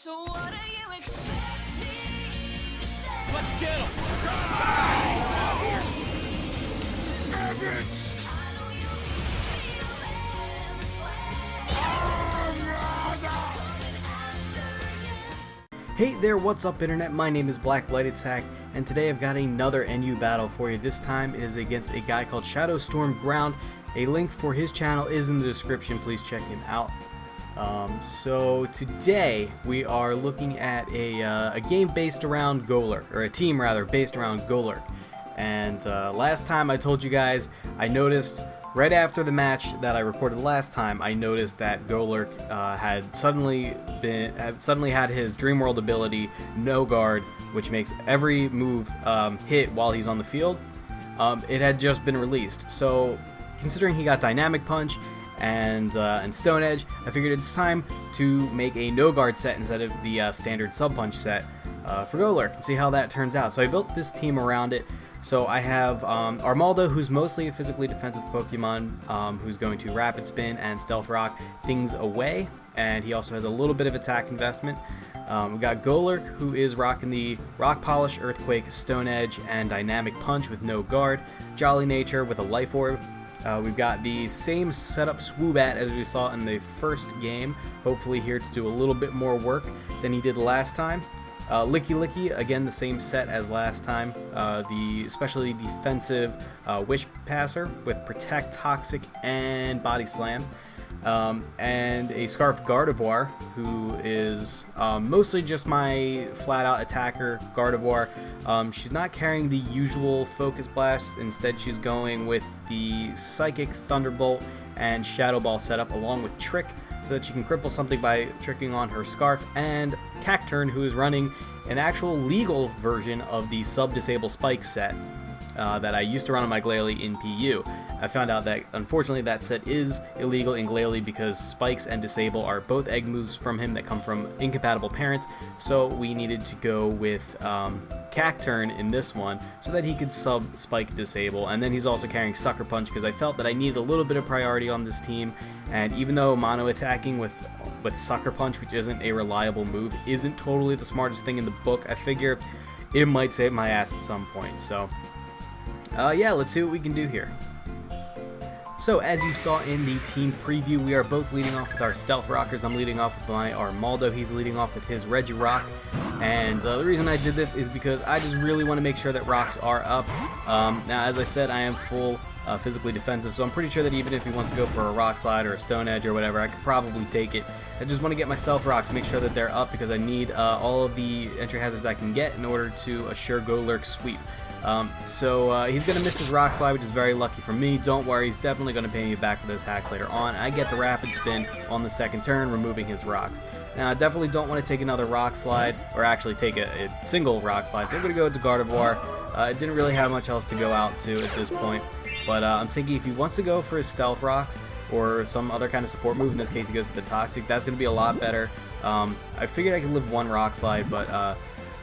So what do you expect me to say? Let's get him! How do you feel in this way? Coming after you. Hey there, what's up internet? My name is BlackLightAttack, and today I've got another NU battle for you. This time it is against a guy called Shadowstormground. A link for his channel is in the description, please check him out. So today we are looking at a game based around Golurk, or a team rather, based around Golurk. And last time I told you guys, I noticed right after the match that I recorded last time, I noticed that Golurk had suddenly had his Dream World ability, No Guard, which makes every move hit while he's on the field. It had just been released, so considering he got Dynamic Punch and Stone Edge, I figured it's time to make a No Guard set instead of the standard Sub Punch set for Golurk and see how that turns out. So I built this team around it. So I have Armaldo, who's mostly a physically defensive Pokemon, who's going to Rapid Spin and Stealth Rock things away, and he also has a little bit of attack investment. We got Golurk, who is rocking the Rock Polish, Earthquake, Stone Edge, and Dynamic Punch with No Guard. Jolly Nature with a Life Orb. We've got the same setup Swoobat as we saw in the first game, hopefully here to do a little bit more work than he did last time. Licky, again the same set as last time, the especially defensive Wish Passer with Protect, Toxic, and Body Slam. And a Scarfed Gardevoir, who is mostly just my flat-out attacker Gardevoir. She's not carrying the usual Focus Blast, instead she's going with the Psychic, Thunderbolt, and Shadow Ball setup along with Trick, so that she can cripple something by tricking on her Scarf, and Cacturn, who is running an actual legal version of the Sub-Disable Spike set that I used to run on my Glalie in PU. I found out that unfortunately that set is illegal in Glalie because Spikes and Disable are both egg moves from him that come from incompatible parents, so we needed to go with Cacturn in this one so that he could sub-Spike Disable, and then he's also carrying Sucker Punch because I felt that I needed a little bit of priority on this team, and even though mono attacking with Sucker Punch, which isn't a reliable move, isn't totally the smartest thing in the book, I figure it might save my ass at some point. So yeah, let's see what we can do here. So as you saw in the team preview, we are both leading off with our Stealth Rockers. I'm leading off with my Armaldo, he's leading off with his Regirock, and the reason I did this is because I just really want to make sure that rocks are up. Now as I said, I am full physically defensive, so I'm pretty sure that even if he wants to go for a Rock Slide or a Stone Edge or whatever, I could probably take it. I just want to get my Stealth Rocks, make sure that they're up, because I need all of the entry hazards I can get in order to assure Golurk's sweep. So he's going to miss his Rock Slide, which is very lucky for me. Don't worry, he's definitely going to pay me back for those hacks later on. I get the Rapid Spin on the second turn, removing his rocks. Now I definitely don't want to take another Rock Slide, or actually take a single Rock Slide, so I'm going to go to Gardevoir. It didn't really have much else to go out to at this point, but I'm thinking if he wants to go for his Stealth Rocks, or some other kind of support move, in this case he goes for the Toxic, that's going to be a lot better. I figured I could live one Rock Slide, but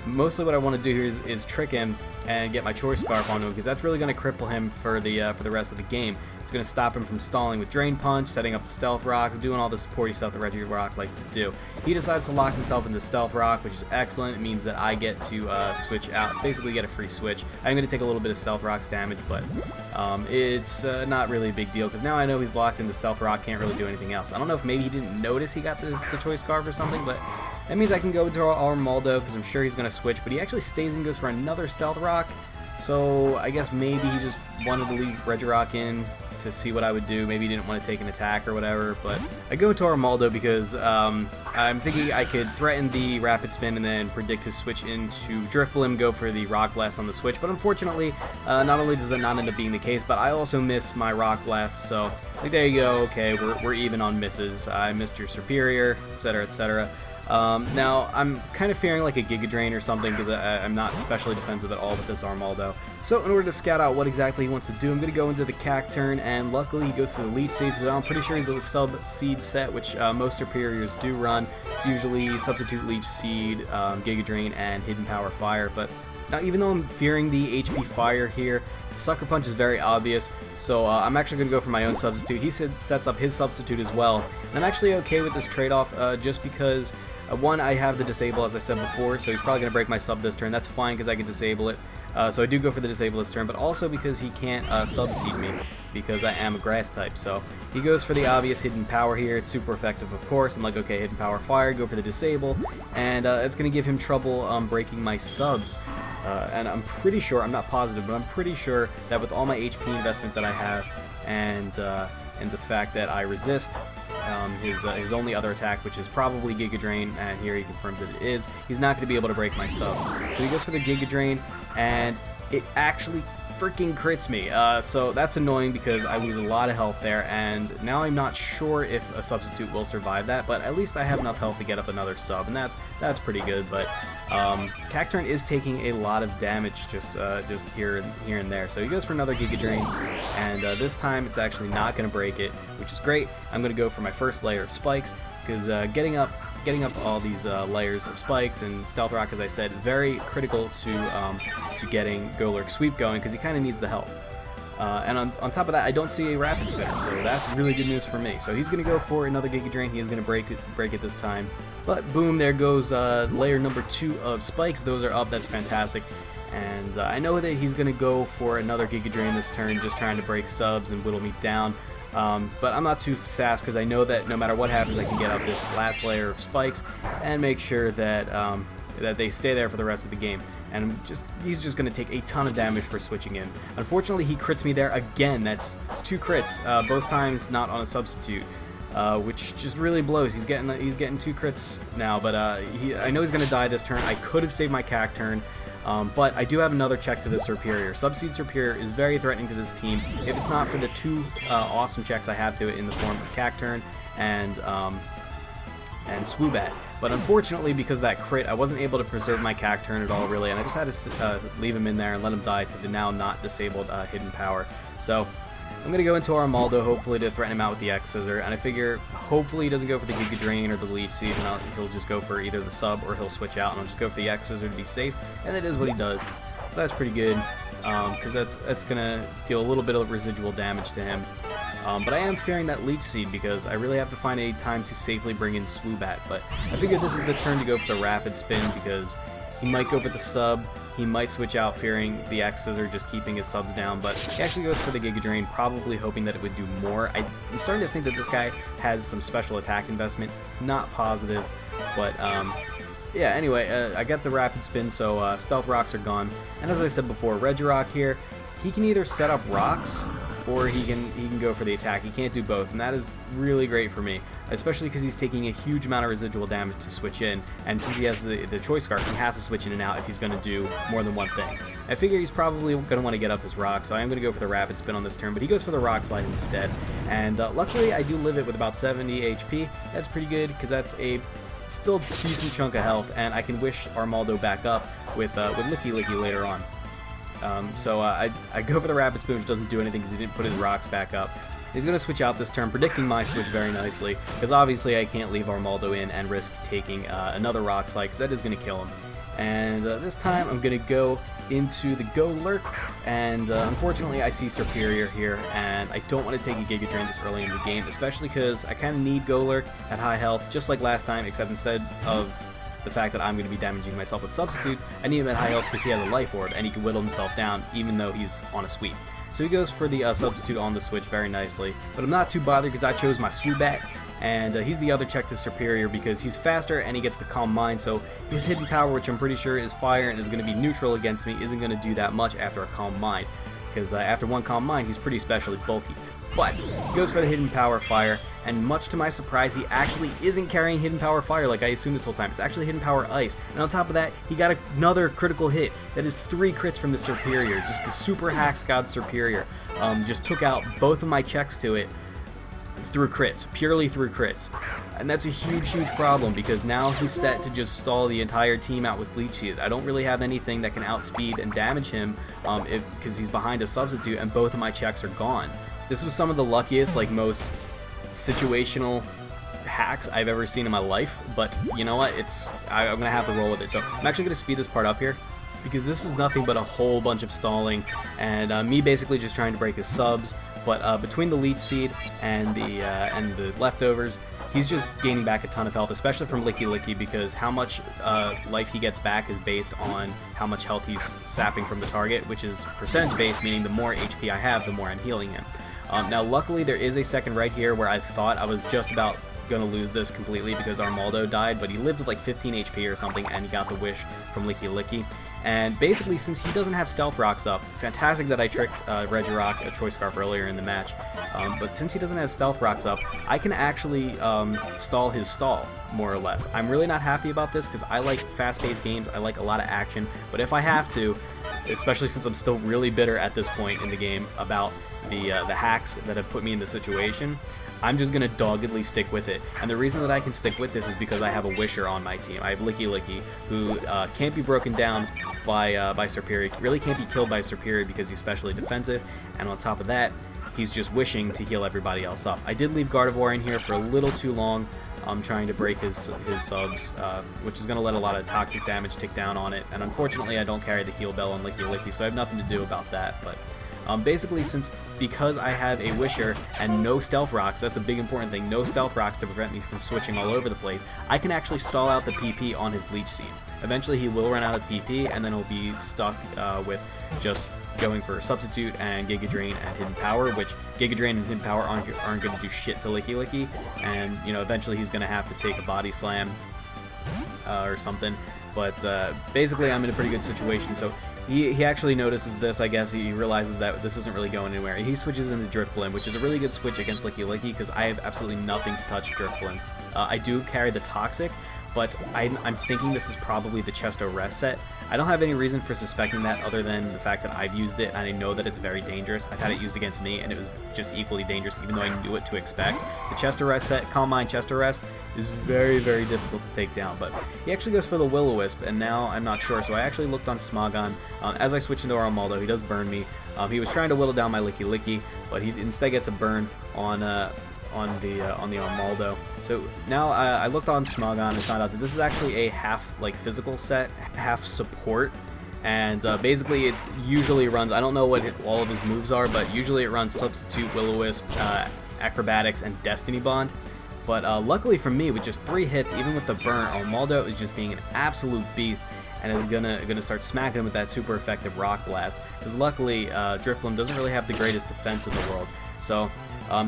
mostly what I want to do here is trick him and get my Choice Scarf onto him, because that's really going to cripple him for the rest of the game. It's going to stop him from stalling with Drain Punch, setting up the Stealth Rocks, doing all the supporty stuff that Regirock likes to do. He decides to lock himself into Stealth Rock, which is excellent. It means that I get to switch out, basically get a free switch. I'm going to take a little bit of Stealth Rock's damage, but it's not really a big deal, because now I know he's locked into Stealth Rock, can't really do anything else. I don't know if maybe he didn't notice he got the Choice Scarf or something, but that means I can go to Armaldo, because I'm sure he's going to switch, but he actually stays and goes for another Stealth Rock, so I guess maybe he just wanted to leave Regirock in to see what I would do. Maybe he didn't want to take an attack or whatever, but I go to Armaldo because I'm thinking I could threaten the Rapid Spin and then predict his switch into Drifblim, go for the Rock Blast on the switch, but unfortunately, not only does that not end up being the case, but I also miss my Rock Blast, so like, there you go, okay, we're even on misses. I missed your Serperior, etc., etc. Now, I'm kind of fearing like a Giga Drain or something, because I'm not especially defensive at all with this Armaldo. So in order to scout out what exactly he wants to do, I'm going to go into the Cacturn, and luckily he goes for the Leech Seed, so I'm pretty sure he's a Sub-Seed set, which most Serperiors do run. It's usually Substitute Leech Seed, Giga Drain, and Hidden Power Fire, but now even though I'm fearing the HP Fire here, the Sucker Punch is very obvious, so I'm actually going to go for my own substitute. He sets up his substitute as well, and I'm actually okay with this trade-off just because One, I have the disable as I said before, so he's probably going to break my sub this turn. That's fine because I can disable it. So I do go for the disable this turn, but also because he can't sub-seed me because I am a grass type. So he goes for the obvious hidden power here. It's super effective, of course. I'm like, okay, hidden power fire, go for the disable, and it's going to give him trouble breaking my subs. And I'm pretty sure, I'm not positive, but I'm pretty sure that with all my HP investment that I have and the fact that I resist his only other attack, which is probably Giga Drain, and here he confirms that it is, he's not going to be able to break my subs. So he goes for the Giga Drain, and it actually freaking crits me. So that's annoying because I lose a lot of health there, and now I'm not sure if a substitute will survive that, but at least I have enough health to get up another sub, and that's pretty good. But Cacturn is taking a lot of damage just here and there. So he goes for another Giga Drain, and this time it's actually not going to break it, which is great. I'm going to go for my first layer of spikes because getting up all these layers of spikes and Stealth Rock, as I said, very critical to getting Golurk sweep going because he kind of needs the help. And on top of that, I don't see a Rapid Spinner, so that's really good news for me. So he's going to go for another Giga Drain. He is going to break it this time. But boom, there goes layer number 2 of spikes. Those are up. That's fantastic. And I know that he's going to go for another Giga Drain this turn, just trying to break subs and whittle me down. But I'm not too sassed because I know that no matter what happens, I can get up this last layer of spikes and make sure that that they stay there for the rest of the game. And he's just going to take a ton of damage for switching in. Unfortunately, he crits me there again. That's 2 crits, both times not on a substitute, which just really blows. He's getting 2 crits now, but I know he's going to die this turn. I could have saved my Cacturn. But I do have another check to the Serperior. Substitute Serperior is very threatening to this team if it's not for the 2 awesome checks I have to it in the form of Cacturn and Swoobat. But unfortunately, because of that crit, I wasn't able to preserve my Cacturn at all, really, and I just had to leave him in there and let him die to the now not disabled hidden power. So I'm going to go into Armaldo, hopefully, to threaten him out with the X-Scissor, and I figure hopefully he doesn't go for the Giga Drain or the Leech Seed, and he'll just go for either the sub or he'll switch out, and I'll just go for the X-Scissor to be safe, and that is what he does. So that's pretty good, because that's going to deal a little bit of residual damage to him. But I am fearing that Leech Seed because I really have to find a time to safely bring in Swoobat, but I figure this is the turn to go for the Rapid Spin because he might go for the sub. He might switch out fearing the X's or just keeping his subs down, but he actually goes for the Giga Drain, probably hoping that it would do more. I'm starting to think that this guy has some special attack investment. Not positive, but yeah, anyway, I got the Rapid Spin, so Stealth Rocks are gone. And as I said before, Regirock here, he can either set up rocks or he can go for the attack. He can't do both, and that is really great for me, especially because he's taking a huge amount of residual damage to switch in, and since he has the Choice Scarf, he has to switch in and out if he's going to do more than one thing. I figure he's probably going to want to get up his rock, so I am going to go for the Rapid Spin on this turn, but he goes for the Rock Slide instead, and luckily I do live it with about 70 HP. That's pretty good, because that's a still decent chunk of health, and I can wish Armaldo back up with Licky Licky later on. So I go for the Rapid Spin, which doesn't do anything because he didn't put his rocks back up. He's going to switch out this turn, predicting my switch very nicely, because obviously I can't leave Armaldo in and risk taking another Rock Slide, because that is going to kill him. And this time I'm going to go into the Golurk, and unfortunately I see Serperior here, and I don't want to take a Giga Drain this early in the game, especially because I kind of need Golurk at high health, just like last time, except instead of the fact that I'm going to be damaging myself with substitutes, I need him at high health because he has a life orb and he can whittle himself down even though he's on a sweep. So he goes for the substitute on the switch very nicely, but I'm not too bothered because I chose my Swoobat, and he's the other check to Serperior because he's faster and he gets the Calm Mind, so his hidden power, which I'm pretty sure is fire and is going to be neutral against me, isn't going to do that much after a Calm Mind, because after one Calm Mind he's pretty especially bulky. But he goes for the hidden power fire, and much to my surprise, he actually isn't carrying hidden power fire like I assumed this whole time. It's actually hidden power ice, and on top of that, he got another critical hit. That is 3 crits from the Serperior. Just the super hacks god Serperior just took out both of my checks to it through crits, purely through crits. And that's a huge, huge problem because now he's set to just stall the entire team out with Leech Seed. I don't really have anything that can outspeed and damage him because he's behind a substitute and both of my checks are gone. This was some of the luckiest, like most situational hacks I've ever seen in my life, but you know what, I'm gonna have to roll with it. So I'm actually gonna speed this part up here because this is nothing but a whole bunch of stalling and me basically just trying to break his subs, but between the Leech Seed and the leftovers, he's just gaining back a ton of health, especially from Licky Licky, because how much life he gets back is based on how much health he's sapping from the target, which is percentage based, meaning the more HP I have, the more I'm healing him. Now luckily there is a second right here where I thought I was just about gonna lose this completely because Armaldo died, but he lived with like 15 HP or something, and he got the wish from Licky Licky. And basically, since he doesn't have Stealth Rocks up, fantastic that I tricked Regirock, a Choice Scarf, earlier in the match, but since he doesn't have Stealth Rocks up, I can actually stall his stall, more or less. I'm really not happy about this because I like fast-paced games, I like a lot of action, but if I have to, especially since I'm still really bitter at this point in the game about the hacks that have put me in this situation, I'm just going to doggedly stick with it. And the reason that I can stick with this is because I have a Wisher on my team. I have Licky Licky, who can't be broken down by Serperior. Really can't be killed by Serperior because he's specially defensive. And on top of that, he's just wishing to heal everybody else up. I did leave Gardevoir in here for a little too long. I'm trying to break his subs, which is going to let a lot of toxic damage tick down on it. And unfortunately, I don't carry the heal bell on Licky Licky, so I have nothing to do about that. But basically, because I have a Wisher and no Stealth Rocks, that's a big important thing, no Stealth Rocks to prevent me from switching all over the place, I can actually stall out the PP on his Leech Seed. Eventually he will run out of PP, and then he'll be stuck with just going for Substitute and Giga Drain and Hidden Power, which Giga Drain and Hidden Power aren't going to do shit to Licky Licky, and eventually he's going to have to take a Body Slam or something. But basically I'm in a pretty good situation, so he actually notices this, I guess. He realizes that this isn't really going anywhere. He switches into Driftblim, which is a really good switch against Licky Licky because I have absolutely nothing to touch Driftblim. I do carry the Toxic, but I'm thinking this is probably the Chesto Rest set. I don't have any reason for suspecting that other than the fact that I've used it and I know that it's very dangerous. I've had it used against me and it was just equally dangerous even though I knew what to expect. The Chesto Rest set, Calm Mind Chesto Rest, is very, very difficult to take down, but he actually goes for the Will-O-Wisp, and now I'm not sure, so I actually looked on Smogon. As I switch into Armaldo, he does burn me. He was trying to whittle down my Licky Licky, but he instead gets a burn on the Armaldo. So now I looked on Smogon and found out that this is actually a half physical set, half support, and basically it usually runs, I don't know what all of his moves are, but usually it runs Substitute, Will-O-Wisp, Acrobatics, and Destiny Bond. But luckily for me, with just 3 hits, even with the burn, Armaldo is just being an absolute beast and is gonna start smacking him with that super effective Rock Blast. Because luckily, Driftblim doesn't really have the greatest defense in the world. So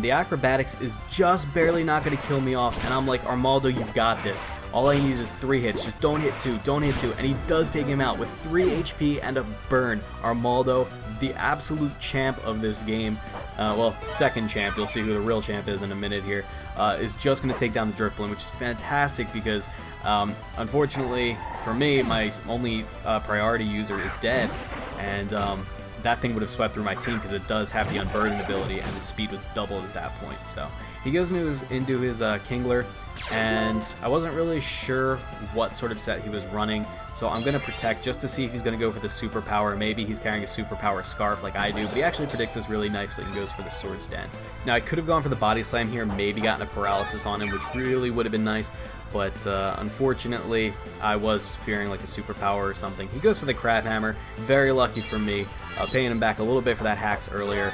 the Acrobatics is just barely not going to kill me off, and I'm like, Armaldo, you've got this. All I need is 3 hits, just don't hit 2, don't hit 2, and he does take him out with 3 HP and a burn. Armaldo, the absolute champ of this game, well, second champ, you'll see who the real champ is in a minute here, is just going to take down the Driftblim, which is fantastic because, unfortunately for me, my only priority user is dead, and that thing would have swept through my team because it does have the Unburden ability and its speed was doubled at that point. So he goes into his Kingler, and I wasn't really sure what sort of set he was running, so I'm going to Protect just to see if he's going to go for the Superpower. Maybe he's carrying a Superpower Scarf like I do, but he actually predicts this really nicely and goes for the Swords Dance. Now I could have gone for the Body Slam here, maybe gotten a Paralysis on him, which really would have been nice, but unfortunately I was fearing like a Superpower or something. He goes for the Crab Hammer, very lucky for me, paying him back a little bit for that hacks earlier.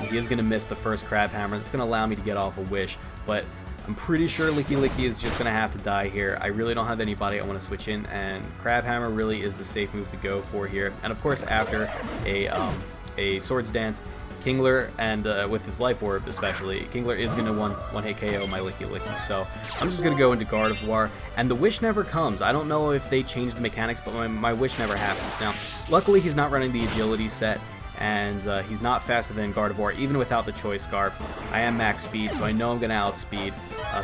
He is going to miss the first Crab Hammer. That's going to allow me to get off a Wish, but I'm pretty sure Licky Licky is just going to have to die here. I really don't have anybody I want to switch in, and Crab Hammer really is the safe move to go for here. And of course, after a Swords Dance, Kingler, and with his Life Orb especially, Kingler is going to one-hit KO my Licky Licky. So I'm just going to go into Gardevoir, and the Wish never comes. I don't know if they changed the mechanics, but my Wish never happens. Now, luckily he's not running the Agility set, and he's not faster than Gardevoir, even without the Choice Scarf. I am max speed, so I know I'm going to outspeed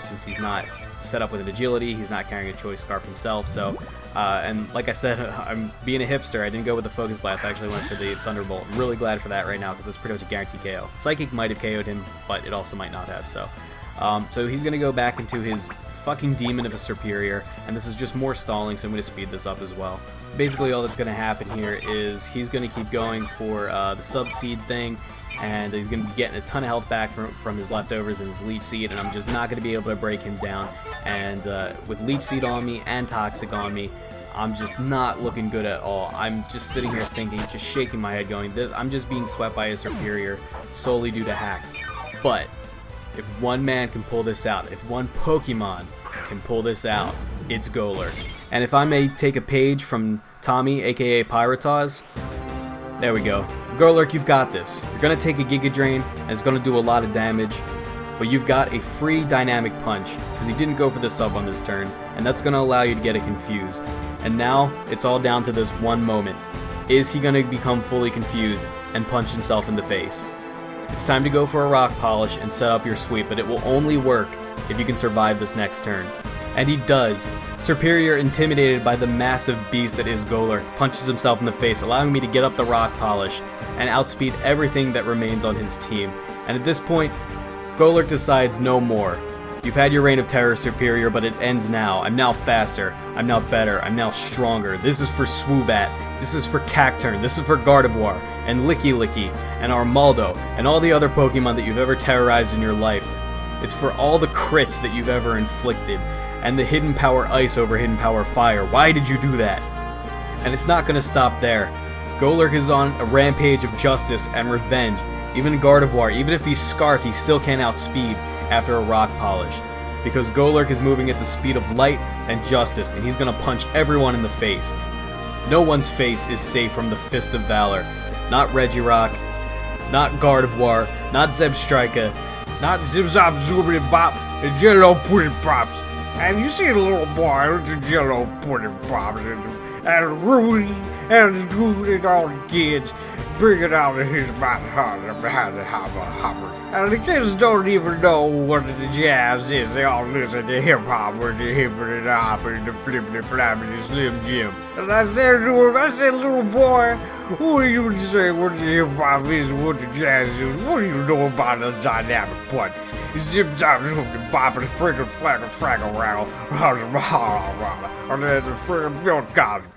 since he's not set up with an Agility, he's not carrying a Choice Scarf himself, so, and like I said, I'm being a hipster, I didn't go with the Focus Blast, I actually went for the Thunderbolt. I'm really glad for that right now, because it's pretty much a guaranteed KO. Psychic might have KO'd him, but it also might not have, so. So he's going to go back into his fucking demon of a Serperior, and this is just more stalling, so I'm going to speed this up as well. Basically all that's going to happen here is he's going to keep going for the Sub-Seed thing, and he's going to be getting a ton of health back from his leftovers and his Leech Seed, and I'm just not going to be able to break him down. And with Leech Seed on me and Toxic on me, I'm just not looking good at all. I'm just sitting here thinking, just shaking my head going, I'm just being swept by a Serperior solely due to hacks. But if one man can pull this out, if one Pokemon can pull this out, it's Golurk. And if I may take a page from Tommy, aka Pyrotaz, there we go. Golurk, you've got this. You're going to take a Giga Drain, and it's going to do a lot of damage, but you've got a free Dynamic Punch, because you didn't go for the sub on this turn, and that's going to allow you to get it confused. And now, it's all down to this one moment. Is he going to become fully confused and punch himself in the face? It's time to go for a Rock Polish and set up your sweep, but it will only work if you can survive this next turn. And he does. Serperior, intimidated by the massive beast that is Golurk, punches himself in the face, allowing me to get up the Rock Polish and outspeed everything that remains on his team. And at this point, Golurk decides no more. You've had your reign of terror, Serperior, but it ends now. I'm now faster. I'm now better. I'm now stronger. This is for Swoobat. This is for Cacturn. This is for Gardevoir, and Licky Licky, and Armaldo, and all the other Pokemon that you've ever terrorized in your life. It's for all the crits that you've ever inflicted, and the Hidden Power Ice over Hidden Power Fire. Why did you do that? And it's not going to stop there. Golurk is on a rampage of justice and revenge. Even Gardevoir, even if he's Scarfed, he still can't outspeed after a Rock Polish. Because Golurk is moving at the speed of light and justice, and he's going to punch everyone in the face. No one's face is safe from the Fist of Valor. Not Regirock, not Gardevoir, not Zebstrika, not Zip-Zop, Zoobity-Bop, and Jello Pudding Pops. Have you seen a little boy with the Jello Pudding Pops and Rudy and Dude and all the kids bringing out his mouth behind the hopper? And the kids don't even know what the jazz is. They all listen to hip-hop with the hippity and the hoppity and the flippity flappity and Slim Jim. And I said to him, little boy, what do you say what the hip-hop is and what the jazz is? What do you know about the dynamic punch? Zip zop zoom and bop and friggin' flaggle fraggle raggle. And then the friggin' milk Cosby.